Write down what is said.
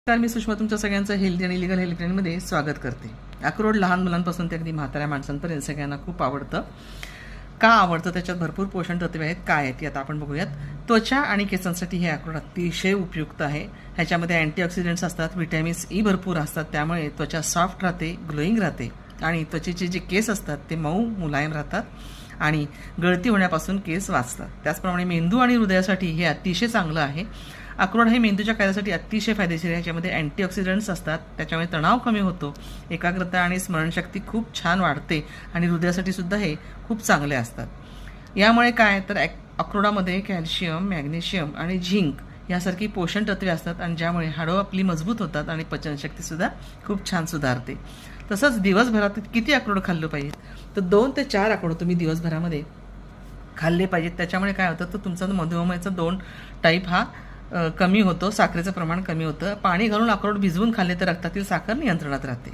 तर मी सुषमा तुमच्या सगळ्यांचं हेल्दी आणि लिगल हेल्पलाईनमध्ये स्वागत करते. अक्रोड लहान मुलांपासून ते अगदी म्हाताऱ्या माणसांपर्यंत सगळ्यांना खूप आवडतं. का आवडतं? त्याच्यात भरपूर पोषण तत्वे आहेत. काय आहेत ती आता आपण बघूयात. त्वचा आणि केसांसाठी हे अक्रोड अतिशय उपयुक्त आहे. ह्याच्यामध्ये अँटीऑक्सिडंट्स असतात, व्हिटॅमिन्स ई भरपूर असतात, त्यामुळे त्वचा सॉफ्ट राहते, ग्लोईंग राहते आणि त्वचेचे जे केस असतात ते मऊ मुलायम राहतात आणि गळती होण्यापासून केस वाचतात. त्याचप्रमाणे मेंदू आणि हृदयासाठी हे अतिशय चांगलं आहे. अक्रोड हे मेंदूच्या कार्यासाठी अतिशय फायदेशीर आहे. ह्याच्यामध्ये अँटीऑक्सिडंट्स असतात, त्याच्यामुळे तणाव कमी होतो, एकाग्रता आणि स्मरणशक्ती खूप छान वाढते आणि हृदयासाठी सुद्धा हे खूप चांगले असतात. यामुळे काय तर अक्रोडामध्ये कॅल्शियम, मॅग्नेशियम आणि झिंक यासारखी पोषण तत्वे असतात आणि ज्यामुळे हाडं आपली मजबूत होतात आणि पचनशक्तीसुद्धा खूप छान सुधारते. तसंच दिवसभरात किती अक्रोड खाल्लं पाहिजे तर 2 ते 4 अक्रोड तुम्ही दिवसभरामध्ये खाल्ले पाहिजेत. त्याच्यामुळे काय होतं तर तुमचा मधुमेहाचा 2 टाईप हा कमी होतो, साखरेचं प्रमाण कमी होतं. पाणी घालून अक्रोड भिजवून खाल्ले तर रक्तातील साखर नियंत्रणात राहते.